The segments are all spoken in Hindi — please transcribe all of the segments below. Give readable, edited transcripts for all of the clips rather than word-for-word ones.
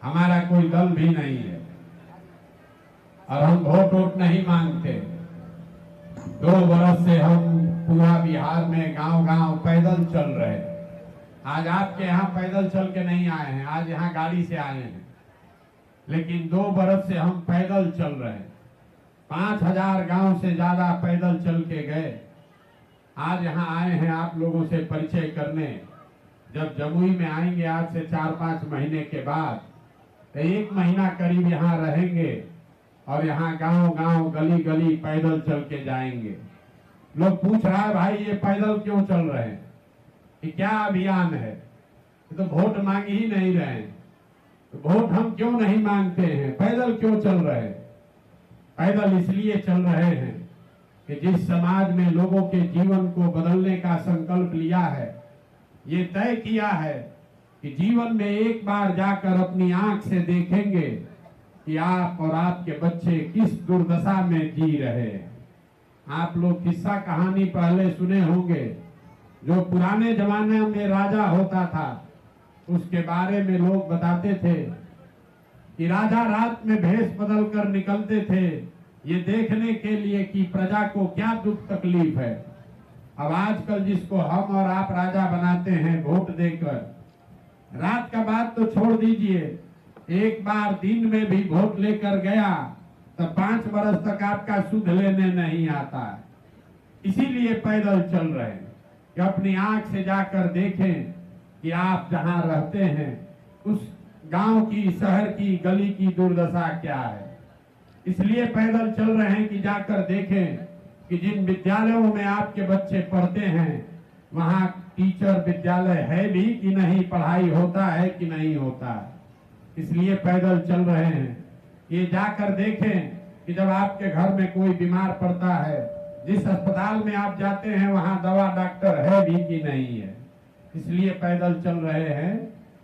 हमारा कोई दल भी नहीं है और हम वोट वोट नहीं मांगते। 2 बरस से हम पूरा बिहार में गांव गांव पैदल चल रहे हैं। आज आपके यहाँ पैदल चल के नहीं आए हैं, आज यहाँ गाड़ी से आए हैं, लेकिन 2 बरस से हम पैदल चल रहे हैं। 5000 गांव से ज्यादा पैदल चल के गए। आज यहाँ आए हैं आप लोगों से परिचय करने। जब जमुई में आएंगे आज से 4-5 महीने के बाद, तो 1 महीना करीब यहाँ रहेंगे और यहाँ गांव गांव गली गली पैदल चल के जाएंगे। लोग पूछ रहा है भाई ये पैदल क्यों चल रहे हैं, ये क्या अभियान है? तो वोट मांग ही नहीं रहे हैं। तो वोट हम क्यों नहीं मांगते हैं, पैदल क्यों चल रहे हैं? पैदल इसलिए चल रहे हैं कि जिस समाज में लोगों के जीवन को बदलने का संकल्प लिया है, ये तय किया है कि जीवन में एक बार जाकर अपनी आंख से देखेंगे कि आप और आपके बच्चे किस दुर्दशा में जी रहे हैं। आप लोग किस्सा कहानी पहले सुने होंगे, जो पुराने जमाने में राजा होता था उसके बारे में लोग बताते थे कि राजा रात में भेष बदल कर निकलते थे ये देखने के लिए कि प्रजा को क्या दुख तकलीफ है। अब आजकल जिसको हम और आप राजा बनाते हैं वोट देकर, रात का बात तो छोड़ दीजिए, एक बार दिन में भी वोट लेकर गया तो 5 बरस तक आपका सुध लेने नहीं आता है। इसीलिए पैदल चल रहे हैं कि अपनी आंख से जाकर देखें कि आप जहां रहते हैं उस गांव की, शहर की, गली की दुर्दशा क्या है। इसलिए पैदल चल रहे हैं कि जाकर देखें कि जिन विद्यालयों में आपके बच्चे पढ़ते हैं वहां टीचर विद्यालय है भी कि नहीं, पढ़ाई होता है कि नहीं होता है। इसलिए पैदल चल रहे हैं ये जाकर देखें कि जब आपके घर में कोई बीमार पड़ता है, जिस अस्पताल में आप जाते हैं वहां दवा डॉक्टर है भी कि नहीं है। इसलिए पैदल चल रहे हैं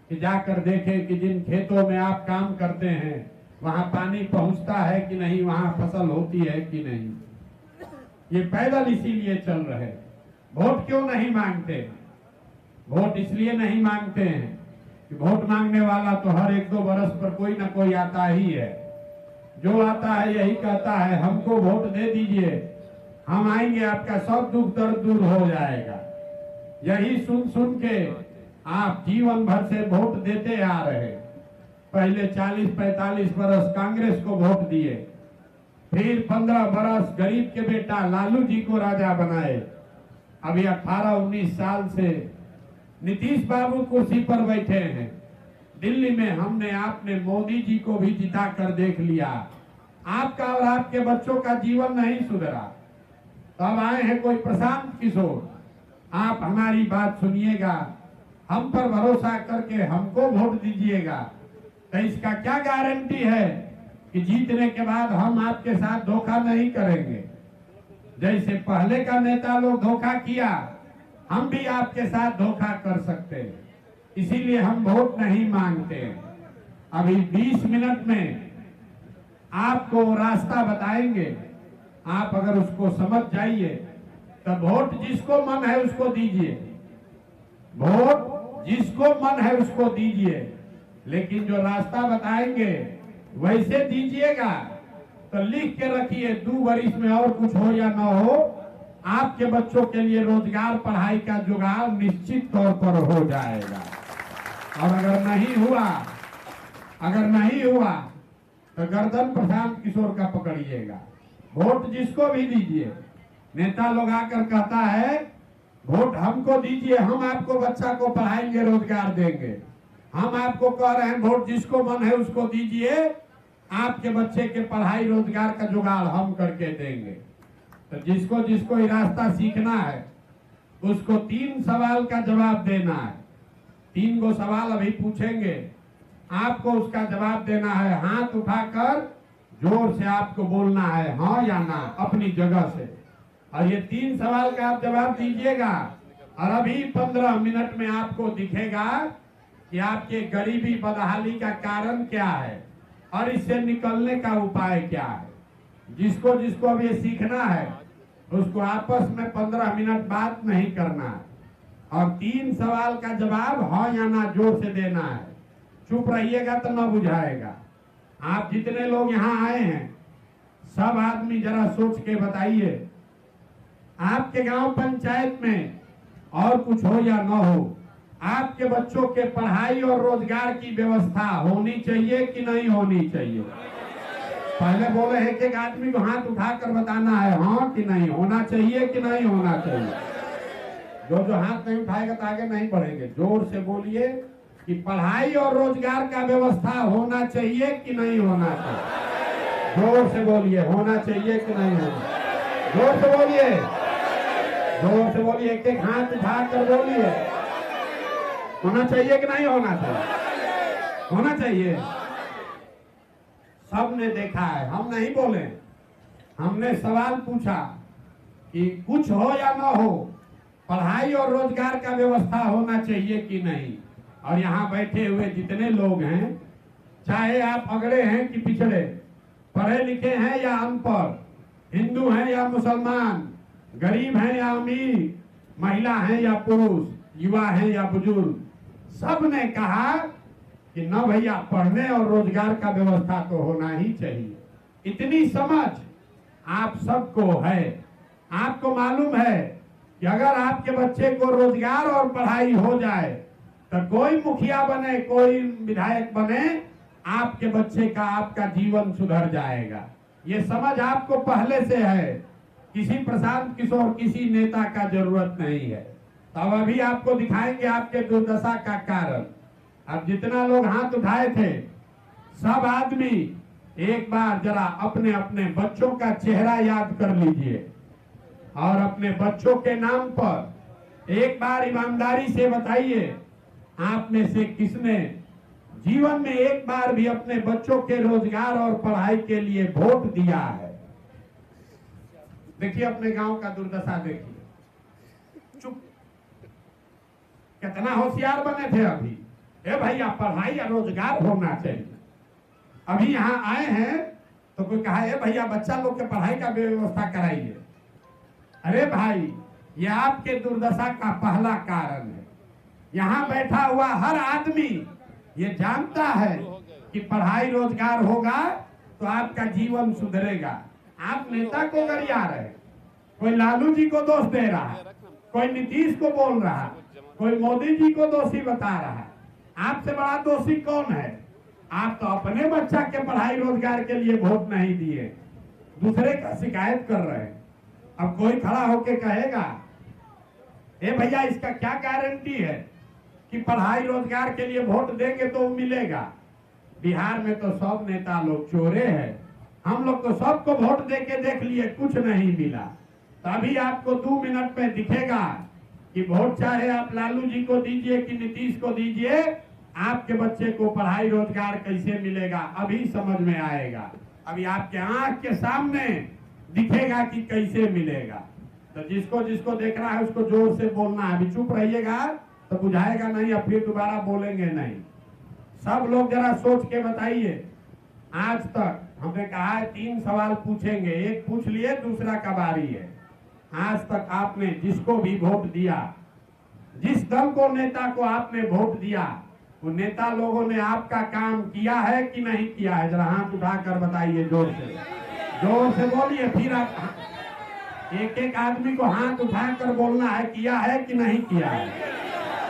कि जाकर देखें कि जिन खेतों में आप काम करते हैं वहां पानी पहुंचता है कि नहीं, वहां फसल होती है कि नहीं। ये पैदल इसीलिए चल रहे हैं। वोट क्यों नहीं मांगते? वोट इसलिए नहीं मांगते हैं कि वोट मांगने वाला तो हर 1-2 बरस पर कोई ना कोई आता ही है। जो आता है यही कहता है हमको वोट दे दीजिए, हम आएंगे, आपका सब दुख दर्द दूर हो जाएगा। यही सुन सुन के आप जीवन भर से वोट देते आ रहे। पहले 40-45 बरस कांग्रेस को वोट दिए, फिर 15 बरस गरीब के बेटा लालू जी को राजा बनाए। अभी 18-19 साल से नीतीश बाबू कुर्सी पर बैठे हैं। दिल्ली में हमने आपने मोदी जी को भी जिता कर देख लिया। आपका और आपके बच्चों का जीवन नहीं सुधरा। तो अब आए हैं कोई प्रशांत किशोर, आप हमारी बात सुनिएगा, हम पर भरोसा करके हमको वोट दीजिएगा। तो इसका क्या गारंटी है कि जीतने के बाद हम आपके साथ धोखा नहीं करेंगे। जैसे पहले का नेता लोग धोखा किया, हम भी आपके साथ धोखा कर सकते हैं। इसीलिए हम वोट नहीं मांगते। अभी 20 मिनट में आपको रास्ता बताएंगे, आप अगर उसको समझ जाइए तो वोट जिसको मन है उसको दीजिए, वोट जिसको मन है उसको दीजिए, लेकिन जो रास्ता बताएंगे वैसे दीजिएगा। तो लिख के रखिए 2 वर्ष में और कुछ हो या ना हो, आपके बच्चों के लिए रोजगार, पढ़ाई का जुगाड़ निश्चित तौर पर हो जाएगा। और अगर नहीं हुआ तो गर्दन प्रशांत किशोर का पकड़िएगा। वोट जिसको भी दीजिए। नेता लोग आकर कहता है वोट हमको दीजिए, हम आपको बच्चा को पढ़ाएंगे, रोजगार देंगे। हम आपको कह रहे हैं वोट जिसको मन है उसको दीजिए, आपके बच्चे के पढ़ाई रोजगार का जुगाड़ हम करके देंगे। तो जिसको जिसको ये रास्ता सीखना है उसको 3 सवाल का जवाब देना है। 3 गो सवाल अभी पूछेंगे, आपको उसका जवाब देना है। हाथ उठाकर जोर से आपको बोलना है हाँ या ना अपनी जगह से। और ये 3 सवाल का आप जवाब दीजिएगा और अभी 15 मिनट में आपको दिखेगा कि आपके गरीबी बदहाली का कारण क्या है और इससे निकलने का उपाय क्या है। जिसको जिसको अब ये सीखना है उसको आपस में 15 मिनट बात नहीं करना है और 3 सवाल का जवाब हाँ या ना जोर से देना है। चुप रहिएगा तो न बुझाएगा। आप जितने लोग यहाँ आए हैं सब आदमी जरा सोच के बताइए, आपके गांव पंचायत में और कुछ हो या न हो, आपके बच्चों के पढ़ाई और रोजगार की व्यवस्था होनी चाहिए कि नहीं होनी चाहिए? पहले बोले एक आदमी को हाथ उठाकर बताना है हाँ कि नहीं, होना चाहिए कि नहीं होना चाहिए। जो हाथ नहीं उठाएगा तो आगे नहीं बढ़ेंगे। जोर से बोलिए कि पढ़ाई और रोजगार का व्यवस्था होना चाहिए कि नहीं होना चाहिए? जोर से बोलिए, होना चाहिए कि नहीं होना? जोर से बोलिए, जोर से बोलिए, एक हाथ उठाकर बोलिए, होना चाहिए कि नहीं होना चाहिए? होना चाहिए। सबने देखा है, हम नहीं बोले, हमने सवाल पूछा कि कुछ हो या ना हो, पढ़ाई और रोजगार का व्यवस्था होना चाहिए कि नहीं। और यहाँ बैठे हुए जितने लोग हैं, चाहे आप अगड़े हैं कि पिछड़े, पढ़े लिखे हैं या अनपढ़, हिंदू हैं या मुसलमान, गरीब हैं या अमीर, महिला हैं या पुरुष, युवा हैं या बुजुर्ग, सब ने कहा कि न भैया पढ़ने और रोजगार का व्यवस्था तो होना ही चाहिए। इतनी समझ आप सबको है। आपको मालूम है कि अगर आपके बच्चे को रोजगार और पढ़ाई हो जाए तो कोई मुखिया बने, कोई विधायक बने, आपके बच्चे का, आपका जीवन सुधर जाएगा। ये समझ आपको पहले से है। किसी प्रशांत किशोर, किसी नेता का जरूरत नहीं है। तब अभी आपको दिखाएंगे आपके दुर्दशा का कारण। अब जितना लोग हाथ उठाए थे, सब आदमी एक बार जरा अपने अपने बच्चों का चेहरा याद कर लीजिए और अपने बच्चों के नाम पर एक बार ईमानदारी से बताइए, आप में से किसने जीवन में एक बार भी अपने बच्चों के रोजगार और पढ़ाई के लिए वोट दिया है? देखिए अपने गांव का दुर्दशा देखिए। चुप, कितना होशियार बने थे अभी। ए भैया पढ़ाई या रोजगार होना चाहिए। अभी यहाँ आए हैं तो कोई कहा है भैया बच्चा लोग के पढ़ाई का व्यवस्था कराइए। अरे भाई, ये आपके दुर्दशा का पहला कारण है। यहाँ बैठा हुआ हर आदमी ये जानता है कि पढ़ाई रोजगार होगा तो आपका जीवन सुधरेगा। आप नेता को गरिया रहे, कोई लालू जी को दोष दे रहा है, कोई नीतीश को बोल रहा है, कोई मोदी जी को दोषी बता रहा है। आपसे बड़ा दोषी कौन है? आप तो अपने बच्चा के पढ़ाई रोजगार के लिए वोट नहीं दिए, दूसरे का शिकायत कर रहे हैं। अब कोई खड़ा होके कहेगा ए भैया इसका क्या गारंटी है कि पढ़ाई रोजगार के लिए वोट देंगे तो मिलेगा? बिहार में तो सब नेता लोग चोरे हैं। हम लोग तो सबको वोट दे के देख लिए, कुछ नहीं मिला। तभी आपको 2 मिनट में दिखेगा कि वोट चाहे आप लालू जी को दीजिए कि नीतीश को दीजिए, आपके बच्चे को पढ़ाई रोजगार कैसे मिलेगा अभी समझ में आएगा। अभी आपके आंख के सामने दिखेगा कि कैसे मिलेगा। तो जिसको जिसको देख रहा है उसको जोर से बोलना है। अभी चुप रहिएगा तो बुझाएगा नहीं, अब फिर दोबारा बोलेंगे नहीं। सब लोग जरा सोच के बताइए। आज तक हमने कहा है 3 सवाल पूछेंगे, एक पूछ लिए, दूसरा का बारी है। आज तक आपने जिसको भी वोट दिया, जिस दल को, नेता को आपने वोट दिया, वो नेता लोगों ने आपका काम किया है कि नहीं किया है? जरा हाथ उठाकर बताइए, जोर से बोलिए। फिर आप एक एक आदमी को हाथ उठाकर बोलना है किया है कि नहीं किया है।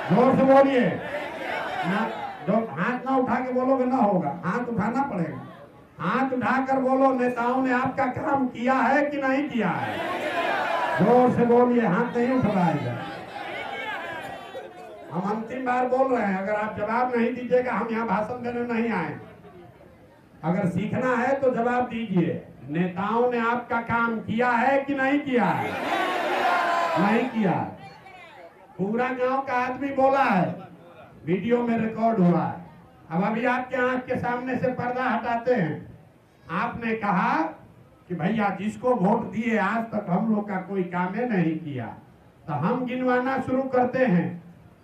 जोर से बोलिए ना, जो हाथ ना उठा के बोलोगे ना होगा, हाथ उठाना पड़ेगा। हाथ उठाकर बोलो, नेताओं ने आपका काम किया है कि नहीं किया है? जोर से बोलिए, हाथ नहीं उठाएगा। हम अंतिम बार बोल रहे हैं, अगर आप जवाब नहीं दीजिएगा हम यहाँ भाषण देने नहीं आए। अगर सीखना है तो जवाब दीजिए। नेताओं ने आपका काम किया है कि नहीं किया है? नहीं किया। पूरा गांव का आदमी बोला है, वीडियो में रिकॉर्ड हुआ है। अब अभी आपके आंख के सामने से पर्दा हटाते हैं। आपने कहा कि भैया जिसको वोट दिए आज तक हम लोग का कोई काम नहीं किया, तो हम गिनवाना शुरू करते हैं।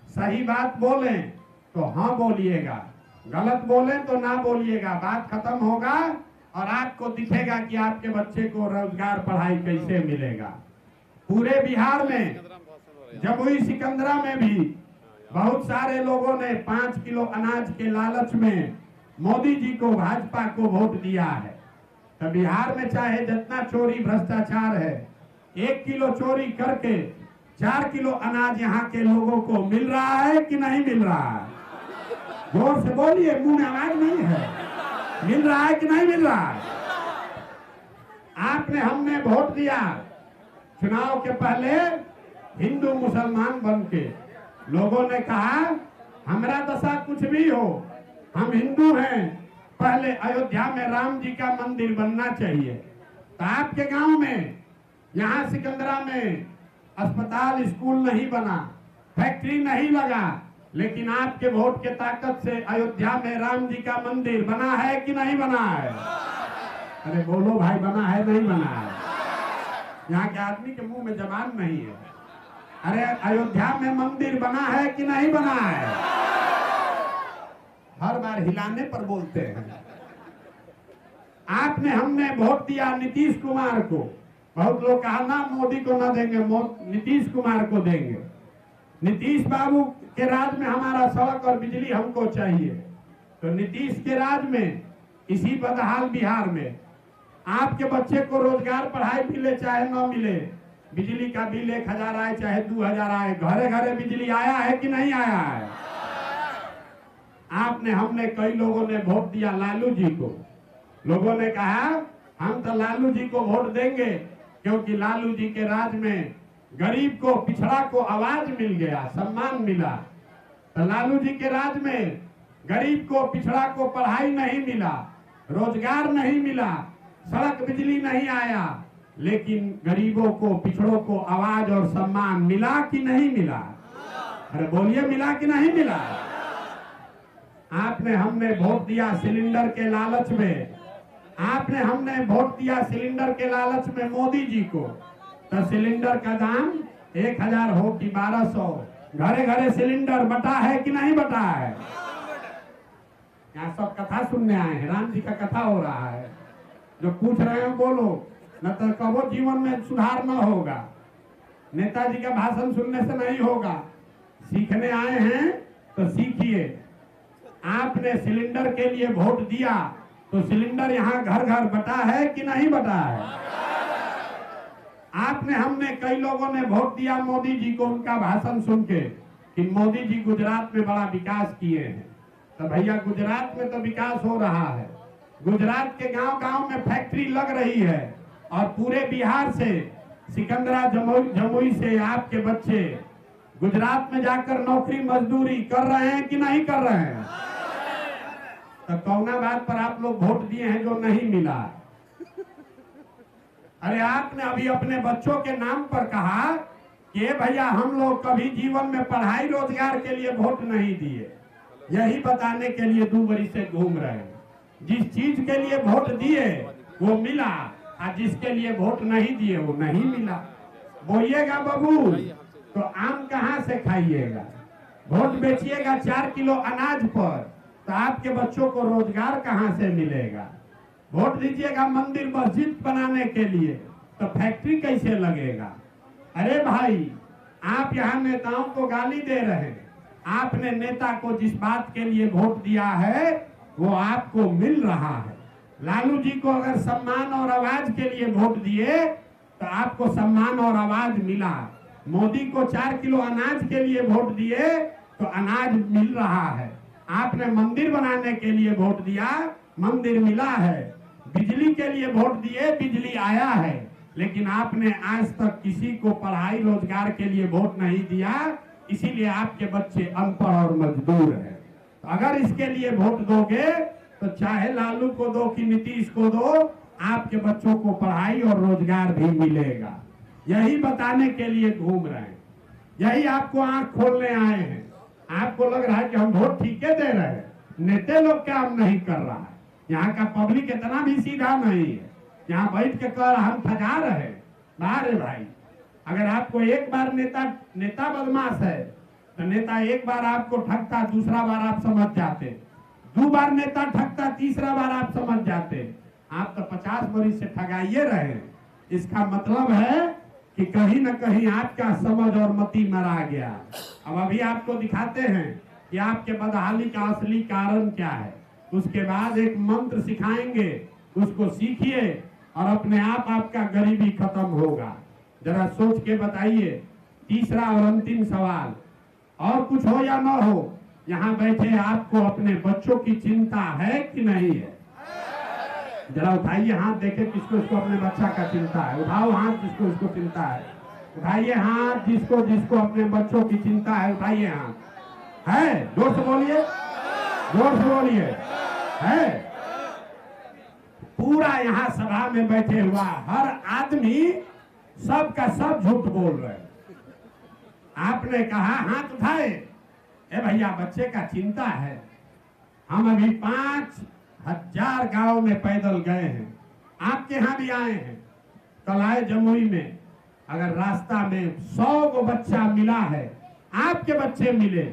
सही बात बोलें तो हाँ बोलिएगा, गलत बोलें तो ना बोलिएगा। बात खत्म होगा और आपको दिखेगा कि आपके बच्चे को रोजगार, पढ़ाई कैसे मिलेगा। पूरे बिहार में जमुई सिकंदरा में भी बहुत सारे लोगों ने 5 किलो अनाज के लालच में मोदी जी को, भाजपा को वोट दिया है। तो बिहार में चाहे जितना चोरी भ्रष्टाचार है, 1 किलो चोरी करके 4 किलो अनाज यहाँ के लोगों को मिल रहा है कि नहीं मिल रहा है? जोर से बोलिए, मुंह में आवाज नहीं है। मिल रहा है कि नहीं मिल रहा है? आपने, हमने वोट दिया चुनाव के पहले हिंदू मुसलमान बन के। लोगों ने कहा हमारा दशा कुछ भी हो, हम हिंदू हैं, पहले अयोध्या में राम जी का मंदिर बनना चाहिए। तो आपके गांव में, यहाँ सिकंदरा में अस्पताल, स्कूल नहीं बना, फैक्ट्री नहीं लगा, लेकिन आपके वोट के ताकत से अयोध्या में राम जी का मंदिर बना है कि नहीं बना है? अरे बोलो भाई, बना है नहीं बना है? यहाँ के आदमी के मुंह में जबान नहीं है। अरे अयोध्या में मंदिर बना है कि नहीं बना है? हर बार हिलाने पर बोलते हैं। आपने, हमने वोट दिया नीतीश कुमार को। बहुत लोग कहा ना मोदी को ना देंगे, नीतीश कुमार को देंगे। नीतीश बाबू के राज में हमारा सड़क और बिजली हमको चाहिए। तो नीतीश के राज में, इसी बदहाल बिहार में, आपके बच्चे को रोजगार, पढ़ाई मिले चाहे न मिले, बिजली का बिल 1000 आए चाहे 2000 आए, घरे घरे बिजली आया है कि नहीं आया है? आपने, हमने, कई लोगों ने वोट दिया लालू जी को। लोगों ने कहा हम तो लालू जी को वोट देंगे क्योंकि लालू जी के राज में गरीब को, पिछड़ा को आवाज मिल गया, सम्मान मिला। तो लालू जी के राज में गरीब को, पिछड़ा को पढ़ाई नहीं मिला, रोजगार नहीं मिला, सड़क बिजली नहीं आया, लेकिन गरीबों को, पिछड़ों को आवाज और सम्मान मिला कि नहीं मिला? अरे बोलिए, मिला कि नहीं मिला? आपने, हमने वोट दिया सिलेंडर के लालच में। आपने, हमने वोट दिया सिलेंडर के लालच में मोदी जी को। तो सिलेंडर का दाम 1000 हो कि 1200, घरे घरे सिलेंडर बटा है कि नहीं बटा है? यहाँ सब कथा सुनने आए हैं, राम जी का कथा हो रहा है। जो पूछ रहे हो बोलो, न तो कबो जीवन में सुधार न होगा। नेताजी का भाषण सुनने से नहीं होगा। सीखने आए हैं तो सीखिए। आपने सिलेंडर के लिए वोट दिया तो सिलेंडर यहाँ घर घर बटा है कि नहीं बटा है? आपने, हमने, कई लोगों ने वोट दिया मोदी जी को, उनका भाषण सुन के कि मोदी जी गुजरात में बड़ा विकास किए हैं। तो भैया, गुजरात में तो विकास हो रहा है। गुजरात के गांव गांव में फैक्ट्री लग रही है और पूरे बिहार से, सिकंदरा, जमुई से आपके बच्चे गुजरात में जाकर नौकरी मजदूरी कर रहे हैं कि नहीं कर रहे हैं? तो कौना बात पर आप लोग वोट दिए हैं जो नहीं मिला? अरे आपने अभी अपने बच्चों के नाम पर कहा कि भैया हम लोग कभी जीवन में पढ़ाई रोजगार के लिए वोट नहीं दिए। यही बताने के लिए 2 बरी से घूम रहे हैं। जिस चीज के लिए वोट दिए वो मिला, और जिसके लिए वोट नहीं दिए वो नहीं मिला। बोइएगा बाबू तो आम कहाँ से खाइएगा? वोट बेचिएगा 4 किलो अनाज पर तो आपके बच्चों को रोजगार कहाँ से मिलेगा? वोट दीजिएगा मंदिर मस्जिद बनाने के लिए तो फैक्ट्री कैसे लगेगा? अरे भाई, आप यहाँ नेताओं को गाली दे रहे हैं। आपने नेता को जिस बात के लिए वोट दिया है वो आपको मिल रहा है। लालू जी को अगर सम्मान और आवाज के लिए वोट दिए तो आपको सम्मान और आवाज मिला। मोदी को 4 किलो अनाज के लिए वोट दिए तो अनाज मिल रहा है। आपने मंदिर बनाने के लिए वोट दिया, मंदिर मिला है। बिजली के लिए वोट दिए, बिजली आया है। लेकिन आपने आज तक किसी को पढ़ाई रोजगार के लिए वोट नहीं दिया, इसीलिए आपके बच्चे अनपढ़ और मजदूर हैं। तो अगर इसके लिए वोट दोगे तो चाहे लालू को दो कि नीतीश को दो, आपके बच्चों को पढ़ाई और रोजगार भी मिलेगा। यही बताने के लिए घूम रहे हैं, यही आपको आंख खोलने आए हैं। आपको लग रहा है कि हम वोट ठीक है दे रहे हैं, नेता लोग काम नहीं कर रहा है। यहाँ का पब्लिक इतना भी सीधा नहीं है, यहाँ बैठ के कर हम ठगा रहे हैं। बाहर भाई, अगर आपको एक बार नेता बदमाश है तो नेता एक बार आपको ठगता, दूसरा बार आप समझ जाते, 2 बार नेता ठगता, तीसरा बार आप समझ जाते। आप तो 50 वर्ष से ठगाइए रहे हैं। इसका मतलब है कि कहीं न कहीं आपका समझ और मति मरा गया। अब अभी आपको दिखाते हैं कि आपके बदहाली का असली कारण क्या है। उसके बाद एक मंत्र सिखाएंगे, उसको सीखिए और अपने आप आपका गरीबी खत्म होगा। जरा सोच के बताइए। तीसरा और अंतिम सवाल, और कुछ हो या ना हो, यहाँ बैठे आपको अपने बच्चों की चिंता है कि नहीं है? जरा उठाइए हाथ, देखे किसको इसको अपने बच्चा का चिंता है। उठाओ हाथ जिसको इसको चिंता है, उठाइए हाथ जिसको जिसको अपने बच्चों की चिंता है, उठाइए हाथ। है? जोर से बोलिए, जोर से बोलिए। है? पूरा यहाँ सभा में बैठे हुआ हर आदमी सब का सब झूठ बोल रहे हैं। आपने कहा हाथ उठाए, ए भैया बच्चे का चिंता है। हम अभी 5,000 गांव में पैदल गए हैं, आपके यहाँ भी आए हैं। कल आए जमुई में, अगर रास्ता में 100 को बच्चा मिला है, आपके बच्चे मिले,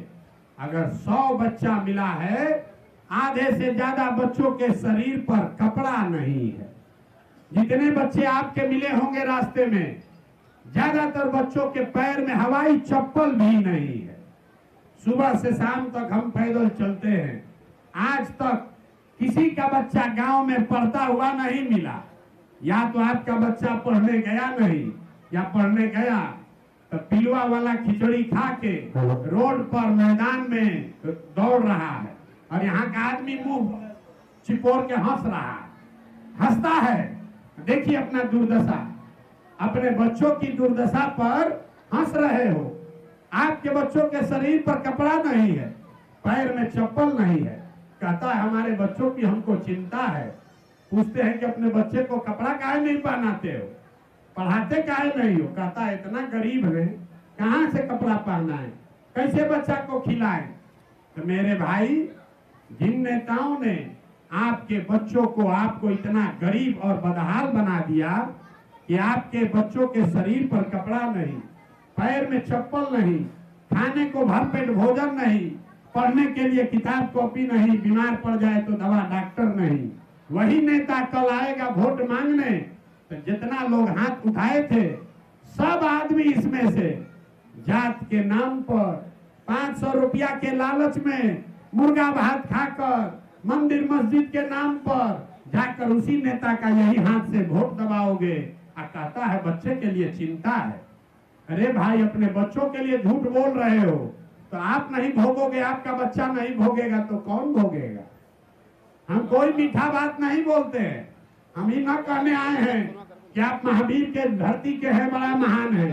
अगर 100 बच्चा मिला है, आधे से ज्यादा बच्चों के शरीर पर कपड़ा नहीं है। जितने बच्चे आपके मिले होंगे रास्ते में, ज्यादातर बच्चों के पैर में हवाई चप्पल भी नहीं है। सुबह से शाम तक हम पैदल चलते हैं, आज तक किसी का बच्चा गांव में पढ़ता हुआ नहीं मिला। या तो आपका बच्चा पढ़ने गया नहीं, या पढ़ने गया तो पिलवा वाला खिचड़ी खा के रोड पर मैदान में दौड़ रहा है, और यहाँ का आदमी मुंह चिपोर के हंस रहा है, हंसता है। देखिए अपना दुर्दशा, अपने बच्चों की दुर्दशा पर हंस रहे हो। आपके बच्चों के शरीर पर कपड़ा नहीं है, पैर में चप्पल नहीं है, कहता है हमारे बच्चों की हमको चिंता है। पूछते हैं कि अपने बच्चे को कपड़ा काहे नहीं पहनाते हो, पढ़ाते काहे नहीं हो, कहता है इतना गरीब है, कहाँ से कपड़ा पहना है, कैसे बच्चा को खिलाएं। तो मेरे भाई, जिन नेताओं ने आपके बच्चों को आपको इतना गरीब और बदहाल बना दिया कि आपके बच्चों के शरीर पर कपड़ा नहीं, पैर में चप्पल नहीं, खाने को भरपेट भोजन नहीं, पढ़ने के लिए किताब कॉपी नहीं, बीमार पड़ जाए तो दवा डॉक्टर नहीं, वही नेता कल आएगा वोट मांगने। तो जितना लोग हाथ उठाए थे, सब आदमी इसमें से जात के नाम पर 500 रुपया के लालच में मुर्गा भात खाकर मंदिर मस्जिद के नाम पर जाकर उसी नेता का यही हाथ से वोट दबाओगे, और कहता है बच्चे के लिए चिंता है। अरे भाई, अपने बच्चों के लिए झूठ बोल रहे हो तो आप नहीं भोगोगे, आपका बच्चा नहीं भोगेगा तो कौन भोगेगा? हम कोई मीठा बात नहीं बोलते हैं, हम ही ना कहने आए हैं कि आप महावीर के धरती के हैं, बड़ा महान है,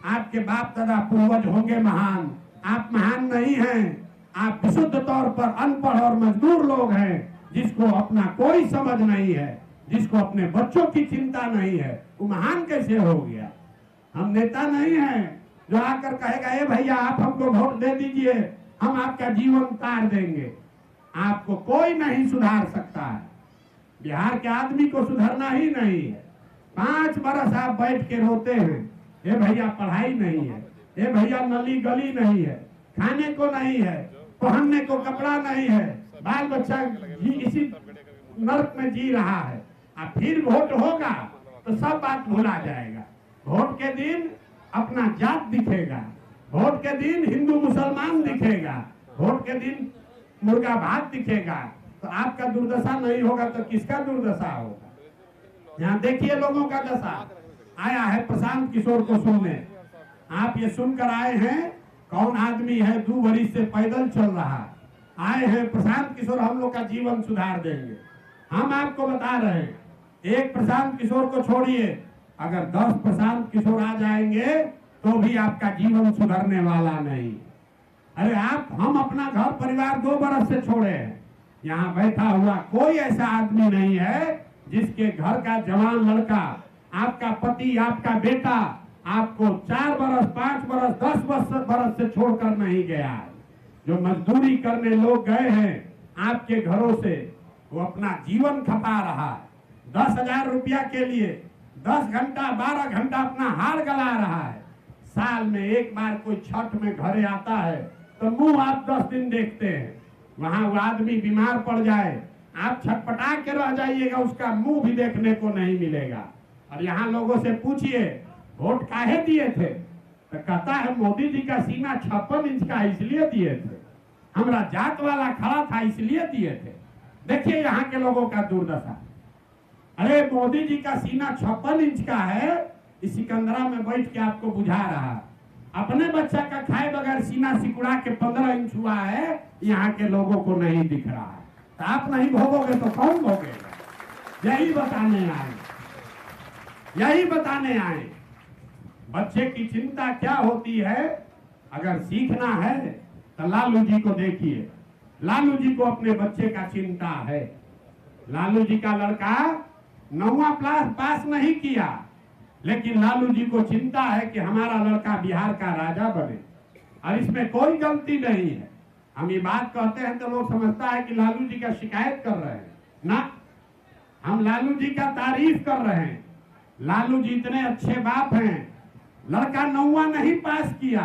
आपके बाप दादा पूर्वज होंगे महान। आप महान नहीं हैं, आप विशुद्ध तौर पर अनपढ़ और मजदूर लोग हैं, जिसको अपना कोई समझ नहीं है, जिसको अपने बच्चों की चिंता नहीं है, वो महान कैसे हो गया? हम नेता नहीं हैं जो आकर कहेगा ए भैया आप हमको वोट दे दीजिए, हम आपका जीवन तार देंगे। आपको कोई नहीं सुधार सकता है। बिहार के आदमी को सुधरना ही नहीं है। 5 बरस आप बैठ के रोते हैं, ए भैया पढ़ाई नहीं है, ए भैया नली गली नहीं है, खाने को नहीं है, पहनने को कपड़ा नहीं है, बाल बच्चा इसी नर्क में जी रहा है। अब फिर वोट होगा तो सब बात भुला जाएगा। वोट के दिन अपना जात दिखेगा, वोट के दिन हिंदू मुसलमान दिखेगा, वोट के दिन मुर्गा भात दिखेगा। तो आपका दुर्दशा नहीं होगा तो किसका दुर्दशा होगा? यहाँ देखिए लोगों का दशा। आया है प्रशांत किशोर को सुनने, आप ये सुनकर आए हैं कौन आदमी है 2 वर्ष से पैदल चल रहा, आए हैं प्रशांत किशोर हम लोग का जीवन सुधार देंगे। हम आपको बता रहे हैं, एक प्रशांत किशोर को छोड़िए, अगर 10 प्रशांत किशोर आ जाएंगे तो भी आपका जीवन सुधरने वाला नहीं। अरे हम अपना घर परिवार 2 बरस से छोड़े हैं, यहाँ बैठा हुआ कोई ऐसा आदमी नहीं है जिसके घर का जवान लड़का, आपका पति, आपका बेटा आपको 4 बरस, 5 बरस, 10 बरस से छोड़कर नहीं गया है। जो मजदूरी करने लोग गए हैं आपके घरों से, वो अपना जीवन खपा रहा है। 10,000 रुपया के लिए 10 घंटा 12 घंटा अपना हार गला रहा है। साल में एक बार कोई छठ में घरे आता है तो मुंह आप 10 दिन देखते हैं, वहां वो आदमी बीमार पड़ जाए आप छटपटा के रह जाइएगा, उसका मुंह भी देखने को नहीं मिलेगा। और यहाँ लोगों से पूछिए वोट काहे दिए थे, तो कहता है मोदी जी का सीना 56 इंच का इसलिए दिए थे, हमारा जात वाला खड़ा था इसलिए दिए थे। देखिए यहाँ के लोगों का दुर्दशा। अरे मोदी जी का सीना 56 इंच का है, इस सिकंदरा में बैठ के आपको बुझा रहा, अपने बच्चा का खाए बगैर सीना सिकुड़ा के 15 इंच हुआ है, यहाँ के लोगों को नहीं दिख रहा है। तो आप नहीं भोगोगे तो कौन भोगेगा? यही बताने आए, यही बताने आए। बच्चे की चिंता क्या होती है, अगर सीखना है तो लालू जी को देखिए। लालू जी को अपने बच्चे का चिंता है। लालू जी का लड़का 9वां क्लास पास नहीं किया, लेकिन लालू जी को चिंता है कि हमारा लड़का बिहार का राजा बने, और इसमें कोई गलती नहीं है। हम ये बात कहते हैं तो लोग समझता है कि लालू जी का शिकायत कर रहे हैं ना, हम लालू जी का तारीफ कर रहे हैं। लालू जी इतने अच्छे बाप हैं, लड़का 9वां नहीं पास किया,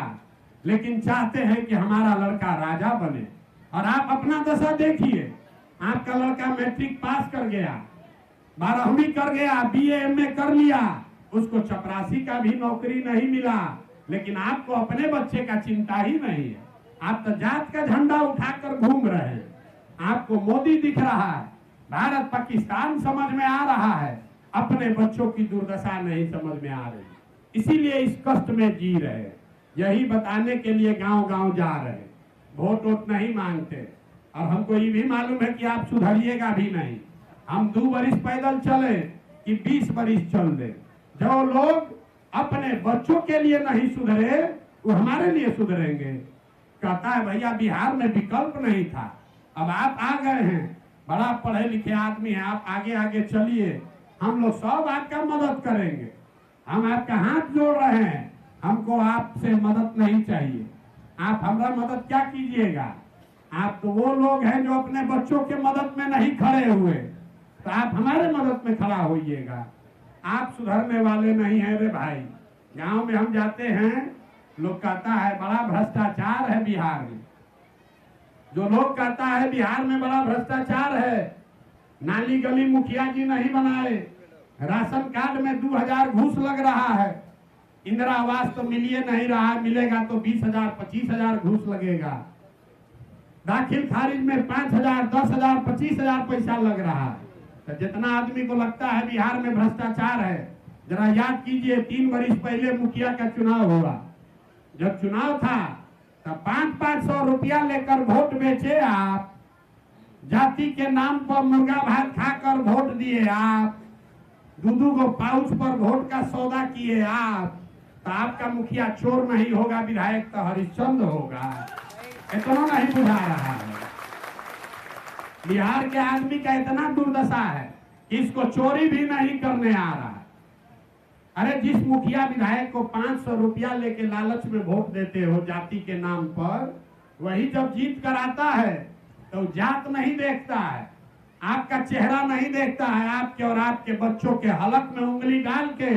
लेकिन चाहते हैं कि हमारा लड़का राजा बने। और आप अपना दशा देखिए, आपका लड़का मैट्रिक पास कर गया, 12वीं कर गया, BA MA कर लिया, उसको चपरासी का भी नौकरी नहीं मिला, लेकिन आपको अपने बच्चे का चिंता ही नहीं है। आप तो जात का झंडा उठाकर घूम रहे हैं। आपको मोदी दिख रहा है, भारत पाकिस्तान समझ में आ रहा है, अपने बच्चों की दुर्दशा नहीं समझ में आ रही, इसीलिए इस कष्ट में जी रहे हैं। यही बताने के लिए गांव गांव जा रहे हैं, वोट वोट नहीं मांगते। और हमको ये भी मालूम है कि आप सुधरिएगा भी नहीं। हम 2 बरिस पैदल चले कि 20 बरिस चल दे। जो लोग अपने बच्चों के लिए नहीं सुधरे, वो हमारे लिए सुधरेंगे। कहता है भैया बिहार में विकल्प नहीं था, अब आप आ गए हैं, बड़ा पढ़े लिखे आदमी हैं, आप आगे आगे चलिए, हम लोग सब आपका मदद करेंगे। हम आपका हाथ जोड़ रहे हैं, हमको आपसे मदद नहीं चाहिए। आप हमारा मदद क्या कीजिएगा? आप तो वो लोग हैं जो अपने बच्चों के मदद में नहीं खड़े हुए, तो आप हमारे मदद में खड़ा होइएगा। आप सुधरने वाले नहीं हैं रे भाई। गांव में हम जाते हैं, लोग कहता है बड़ा भ्रष्टाचार है बिहार में। जो लोग कहता है बिहार में बड़ा भ्रष्टाचार है, नाली गली मुखिया जी नहीं बनाए, राशन कार्ड में 2000 घूस लग रहा है, इंदिरा आवास तो मिलिए नहीं रहा, मिलेगा तो 20,000 25,000 घूस लगेगा, दाखिल खारिज में 5,000 10,000 25,000 पैसा लग रहा है। तो जितना आदमी को लगता है बिहार में भ्रष्टाचार है, जरा याद कीजिए 3 वर्ष पहले मुखिया का चुनाव हुआ। जब चुनाव था तब 500-500 रुपया लेकर वोट बेचे आप, जाति के नाम पर मुर्गा भात खाकर वोट दिए आप, 2-2 को पाउच पर वोट का सौदा किए आप, तो आपका मुखिया चोर नहीं होगा, विधायक तो हरिश्चंद्र होगा। इतना नहीं बुझा रहा है। बिहार के आदमी का इतना दुर्दशा है कि इसको चोरी भी नहीं करने आ रहा है। अरे जिस मुखिया विधायक को 500 रुपया लेके लालच में वोट देते हो जाति के नाम पर, वही जब जीत कर आता है तो जात नहीं देखता है, आपका चेहरा नहीं देखता है, आपके और आपके बच्चों के हलक में उंगली डाल के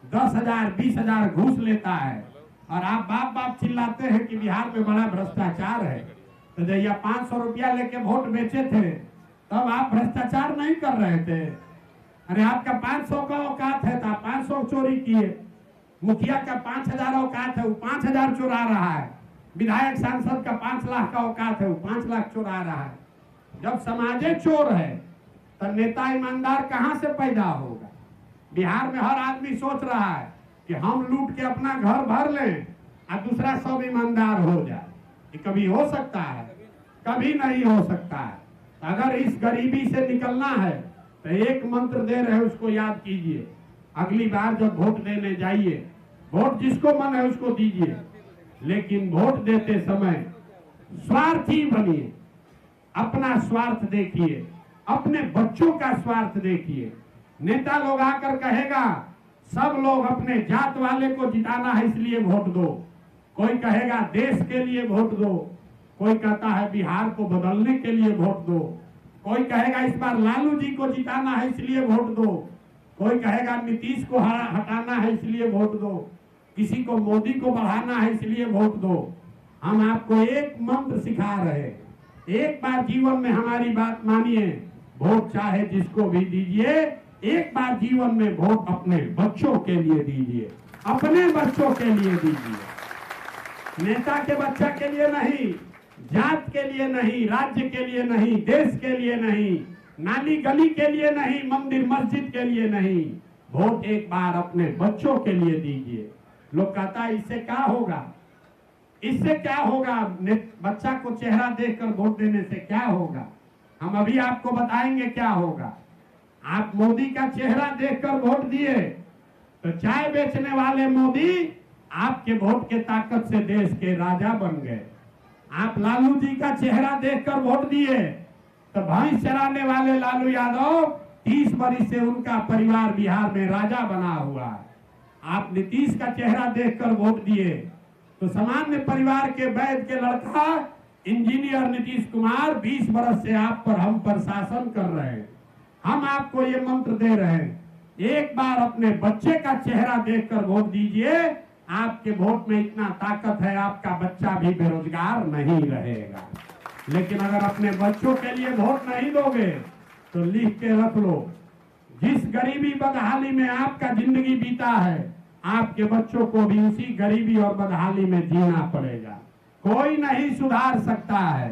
10,000 20,000 घूस लेता है। और आप बाप बाप चिल्लाते हैं कि बिहार में बड़ा भ्रष्टाचार है। तो जब 500 रुपया लेके वोट बेचे थे तब आप भ्रष्टाचार नहीं कर रहे थे। अरे आपका 500 का औकात है तो आप 500 चोरी किए, मुखिया का 5,000 औकात है, वो 5,000 चुरा रहा है, विधायक सांसद का 5 लाख का औकात है, वो 5 लाख चुरा रहा है। जब समाजे चोर है तो नेता ईमानदार कहां से पैदा होगा? बिहार में हर आदमी सोच रहा है कि हम लूट के अपना घर भर लें और दूसरा सब ईमानदार हो जाए। ये कभी हो सकता है? कभी नहीं हो सकता है। अगर इस गरीबी से निकलना है तो एक मंत्र दे रहे हैं, उसको याद कीजिए। अगली बार जब वोट देने जाइए, वोट जिसको मन है उसको दीजिए, लेकिन वोट देते समय स्वार्थी बनिए। अपना स्वार्थ देखिए, अपने बच्चों का स्वार्थ देखिए। नेता लोग आकर कहेगा सब लोग अपने जात वाले को जिताना है इसलिए वोट दो, कोई कहेगा देश के लिए वोट दो, कोई कहता है बिहार को बदलने के लिए वोट दो, कोई कहेगा इस बार लालू जी को जिताना है इसलिए वोट दो, कोई कहेगा नीतीश को हटाना है इसलिए वोट दो, किसी को मोदी को बढ़ाना है इसलिए वोट दो। हम आपको एक मंत्र सिखा रहे हैं, एक बार जीवन में हमारी बात मानिए, वोट चाहे जिसको भी दीजिए, एक बार जीवन में वोट अपने बच्चों के लिए दीजिए। अपने बच्चों के लिए दीजिए, नेता के बच्चा के लिए नहीं, जात के लिए नहीं, राज्य के लिए नहीं, देश के लिए नहीं, नाली गली के लिए नहीं, मंदिर मस्जिद के लिए नहीं, वोट एक बार अपने बच्चों के लिए दीजिए। लोग कहता है इससे क्या होगा, इससे क्या होगा, बच्चा को चेहरा देखकर वोट देने से क्या होगा। हम अभी आपको बताएंगे क्या होगा। आप मोदी का चेहरा देखकर वोट दिए तो चाय बेचने वाले मोदी आपके वोट के ताकत से देश के राजा बन गए। आप लालू जी का चेहरा देखकर वोट दिए तो भैंस चराने वाले लालू यादव 30 वर्ष से उनका परिवार बिहार में राजा बना हुआ है। आप नीतीश का चेहरा देखकर वोट दिए तो सामान्य परिवार के वैद्य के लड़का इंजीनियर नीतीश कुमार 20 वर्ष से आप पर हम पर शासन कर रहे हैं। हम आपको ये मंत्र दे रहे हैं, एक बार अपने बच्चे का चेहरा देखकर वोट दीजिए। आपके वोट में इतना ताकत है, आपका बच्चा भी बेरोजगार नहीं रहेगा। लेकिन अगर अपने बच्चों के लिए वोट नहीं दोगे तो लिख के रख लो, जिस गरीबी बदहाली में आपका जिंदगी बीता है, आपके बच्चों को भी उसी गरीबी और बदहाली में जीना पड़ेगा। कोई नहीं सुधार सकता है।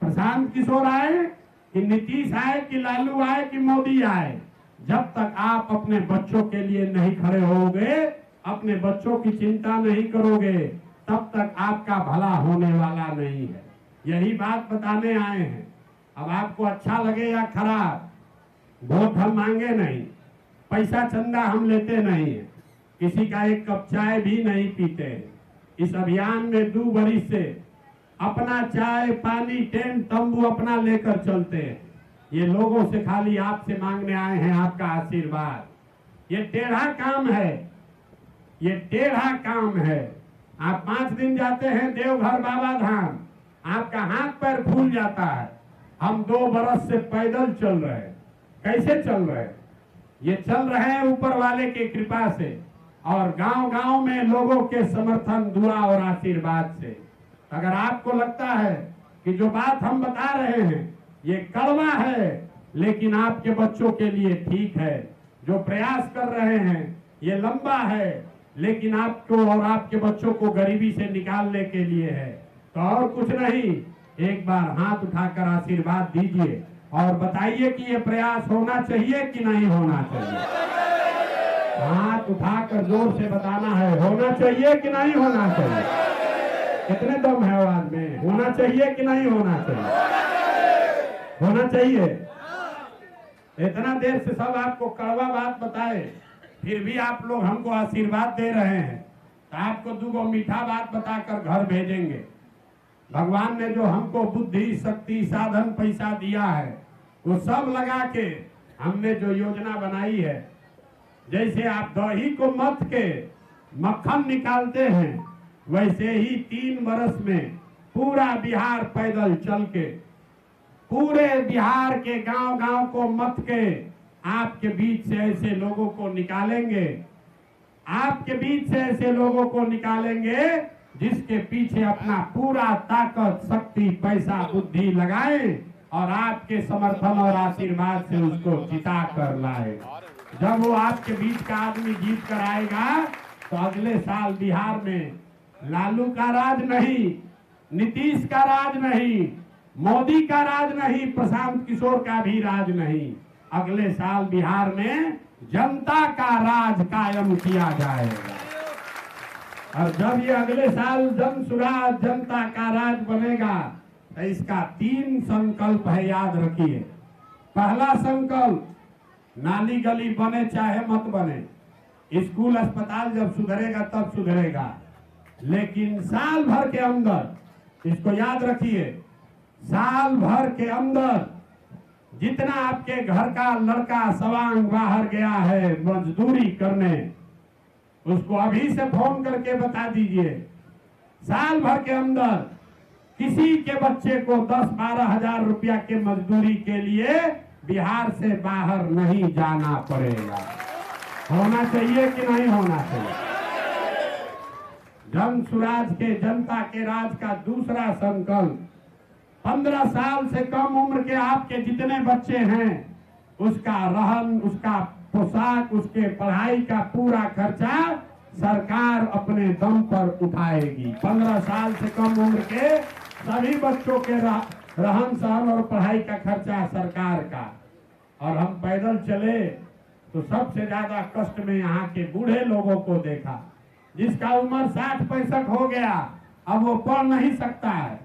प्रशांत किशोर आए कि नीतीश आए कि लालू आए कि मोदी आए, जब तक आप अपने बच्चों के लिए नहीं खड़े होगे, अपने बच्चों की चिंता नहीं करोगे, तब तक आपका भला होने वाला नहीं है। यही बात बताने आए हैं। अब आपको अच्छा लगे या खराब, वोट हम मांगे नहीं, पैसा चंदा हम लेते नहीं है, किसी का एक कप चाय भी नहीं पीते। इस अभियान में 2 वर्ष से अपना चाय पानी टेंट तंबू अपना लेकर चलते हैं। ये लोगों से खाली आपसे मांगने आए हैं आपका आशीर्वाद। ये टेढ़ा काम है, ये टेढ़ा काम है। आप 5 दिन जाते हैं देवघर बाबा धाम, आपका हाथ पैर फूल जाता है। हम 2 बरस से पैदल चल रहे हैं। कैसे चल रहे हैं? ये चल रहे हैं ऊपर वाले की कृपा से और गांव-गांव में लोगों के समर्थन, दुआ और आशीर्वाद से। अगर आपको लगता है कि जो बात हम बता रहे हैं ये कड़वा है, लेकिन आपके बच्चों के लिए ठीक है, जो प्रयास कर रहे हैं ये लंबा है, लेकिन आपको और आपके बच्चों को गरीबी से निकालने के लिए है, तो और कुछ नहीं, एक बार हाथ उठाकर आशीर्वाद दीजिए और बताइए कि ये प्रयास होना चाहिए कि नहीं होना चाहिए। हाथ उठाकर जोर से बताना है, होना चाहिए कि नहीं होना चाहिए। कितने दम है आवाज में? होना चाहिए कि नहीं होना चाहिए? होना चाहिए। इतना देर से सब आपको कड़वा बात बताए, फिर भी आप लोग हमको आशीर्वाद दे रहे हैं, तो आपको 2 मीठा बात बताकर घर भेजेंगे। भगवान ने जो हमको बुद्धि, शक्ति, साधन, पैसा दिया है, वो सब लगा के हमने जो योजना बनाई है, जैसे आप दही को मथ के मक्खन निकालते हैं, वैसे ही 3 बरस में पूरा बिहार पैदल चल के, पूरे बिहार के गांव-गांव को मथ के आपके बीच से ऐसे लोगों को निकालेंगे, आपके बीच से ऐसे लोगों को निकालेंगे जिसके पीछे अपना पूरा ताकत, शक्ति, पैसा, बुद्धि लगाए और आपके समर्थन और आशीर्वाद से उसको जिता कर लाए। जब वो आपके बीच का आदमी जीत कर आएगा तो अगले साल बिहार में लालू का राज नहीं, नीतीश का राज नहीं, मोदी का राज नहीं, प्रशांत किशोर का भी राज नहीं, अगले साल बिहार में जनता का राज कायम किया जाएगा। और जब ये अगले साल जन सुराज, जनता का राज बनेगा, तो इसका 3 संकल्प है, याद रखिए। पहला संकल्प, नाली गली बने चाहे मत बने, स्कूल अस्पताल जब सुधरेगा तब सुधरेगा, लेकिन साल भर के अंदर, इसको याद रखिए, साल भर के अंदर जितना आपके घर का लड़का सवांग बाहर गया है मजदूरी करने, उसको अभी से फोन करके बता दीजिए, साल भर के अंदर किसी के बच्चे को 10-12 हजार रुपया के मजदूरी के लिए बिहार से बाहर नहीं जाना पड़ेगा। होना चाहिए कि नहीं होना चाहिए? जन सुराज के, जनता के राज का दूसरा संकल्प, 15 साल से कम उम्र के आपके जितने बच्चे हैं, उसका रहन, उसका पोशाक, उसके पढ़ाई का पूरा खर्चा सरकार अपने दम पर उठाएगी। 15 साल से कम उम्र के सभी बच्चों के रहन सहन और पढ़ाई का खर्चा सरकार का। और हम पैदल चले तो सबसे ज्यादा कष्ट में यहाँ के बूढ़े लोगों को देखा, जिसका उम्र 60-65 हो गया, अब वो पढ़ नहीं सकता है,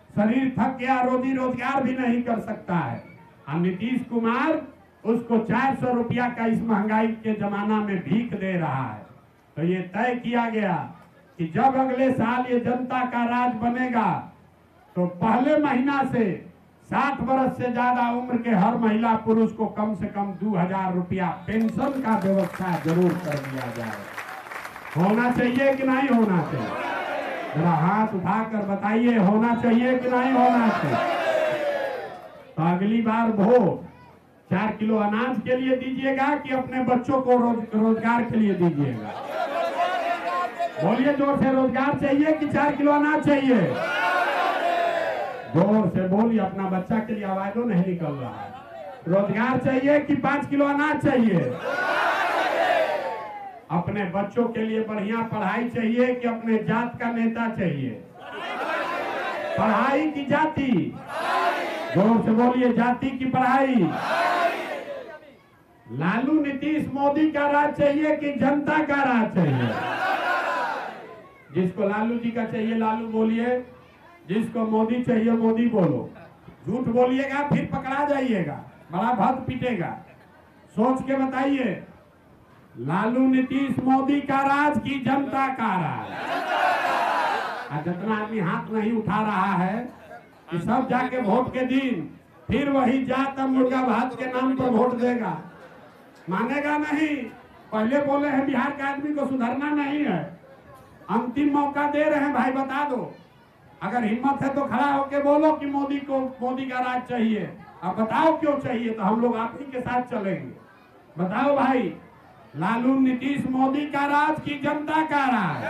शरीर थक गया, रोजी रोजगार भी नहीं कर सकता है। और नीतीश कुमार उसको 400 रुपया का इस महंगाई के जमाना में भीख दे रहा है। तो ये तय किया गया कि जब अगले साल ये जनता का राज बनेगा तो पहले महीना से 60 वर्ष से ज्यादा उम्र के हर महिला पुरुष को कम से कम 2000 रुपया पेंशन का व्यवस्था जरूर कर दिया जाए। होना चाहिए कि नहीं होना चाहिए? जरा हाथ उठाकर बताइए, होना चाहिए कि नहीं होना चाहिए? तो अगली बार वोट 4 किलो अनाज के लिए दीजिएगा कि अपने बच्चों को रोजगार के लिए दीजिएगा? बोलिए जोर से, रोजगार चाहिए कि 4 किलो अनाज चाहिए? जोर से बोलिए, अपना बच्चा के लिए आवाजों नहीं निकल रहा है। रोजगार चाहिए कि 5 किलो अनाज चाहिए? अपने बच्चों के लिए बढ़िया पढ़ाई चाहिए कि अपने जात का नेता चाहिए? पढ़ाई की जाति? जोर से बोलिए, जाति की पढ़ाई? लालू नीतीश मोदी का राज चाहिए कि जनता का राज चाहिए? जिसको लालू जी का चाहिए लालू बोलिए, जिसको मोदी चाहिए मोदी बोलो। झूठ बोलिएगा फिर पकड़ा जाइएगा, बड़ा भक्त पीटेगा। सोच के बताइए, लालू नीतीश मोदी का राज की जनता का राज? जितना आदमी हाथ नहीं उठा रहा है कि सब जाके वोट के दिन फिर वही जात मुर्गा भात के नाम पर वोट देगा, मानेगा नहीं। पहले बोले हैं बिहार के आदमी को सुधरना नहीं है, अंतिम मौका दे रहे हैं भाई, बता दो। अगर हिम्मत है तो खड़ा होके बोलो कि मोदी का राज चाहिए। अब बताओ क्यों चाहिए, तो हम लोग आप ही के साथ चलेंगे। बताओ भाई, लालू नीतीश मोदी का राज की जनता का राज?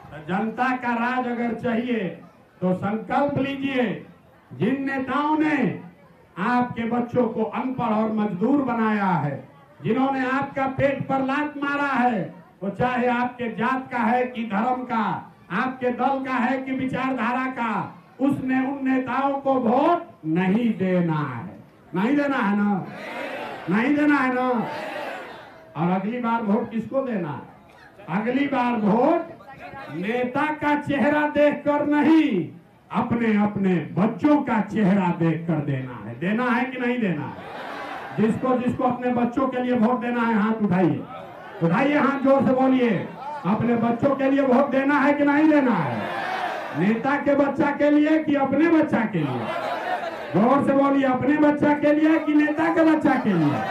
तो जनता का राज अगर चाहिए तो संकल्प लीजिए, जिन नेताओं ने आपके बच्चों को अनपढ़ और मजदूर बनाया है, जिन्होंने आपका पेट पर लात मारा है, वो चाहे आपके जात का है कि धर्म का, आपके दल का है कि विचारधारा का, उसने उन नेताओं को वोट नहीं देना है। नहीं देना है ना? नहीं देना है ना? और अगली बार वोट किसको देना है? अगली बार वोट नेता का चेहरा देखकर नहीं, अपने अपने बच्चों का चेहरा देखकर देना है। देना है कि नहीं देना है? जिसको जिसको अपने बच्चों के लिए वोट देना है हाथ उठाइए, उठाइए हाथ, जोर से बोलिए। अपने बच्चों के लिए वोट देना है कि नहीं देना है? नेता के बच्चा के लिए कि अपने बच्चा के लिए? जोर से बोलिए, अपने बच्चा के लिए कि नेता के बच्चा के लिए?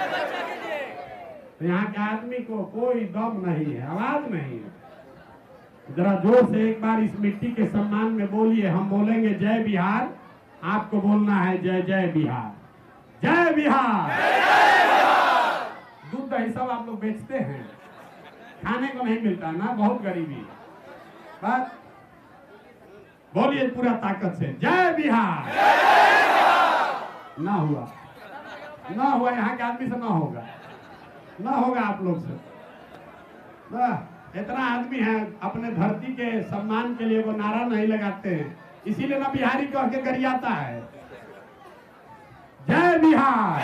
तो यहाँ के आदमी को कोई दम नहीं है, आवाज नहीं है। जरा जोर से एक बार इस मिट्टी के सम्मान में बोलिए। हम बोलेंगे जय बिहार, आपको बोलना है जय जय बिहार, जय बिहार। दूध दही सब आप लोग बेचते हैं, खाने को नहीं मिलता ना, बहुत गरीबी। बस बोलिए पूरा ताकत से, जय बिहार। ना हुआ, ना हुआ, यहाँ के आदमी से ना होगा, ना होगा आप लोग से। इतना आदमी है अपने धरती के सम्मान के लिए वो नारा नहीं लगाते हैं, इसीलिए ना बिहारी कह के गरियाता है, जय बिहार।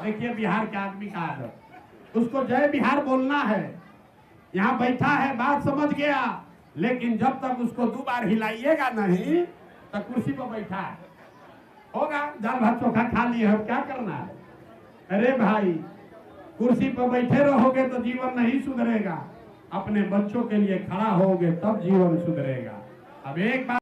देखिए बिहार के आदमी का आदत, उसको जय बिहार बोलना है। यहाँ बैठा है, बात समझ गया, लेकिन जब तक उसको 2 बार हिलाइएगा नहीं तो कुर्सी पर बैठा है। होगा दाल भात चोखा खा लिए, अब क्या करना है? अरे भाई, कुर्सी पर बैठे रहोगे तो जीवन नहीं सुधरेगा, अपने बच्चों के लिए खड़ा होगे तब जीवन सुधरेगा। अब एक बात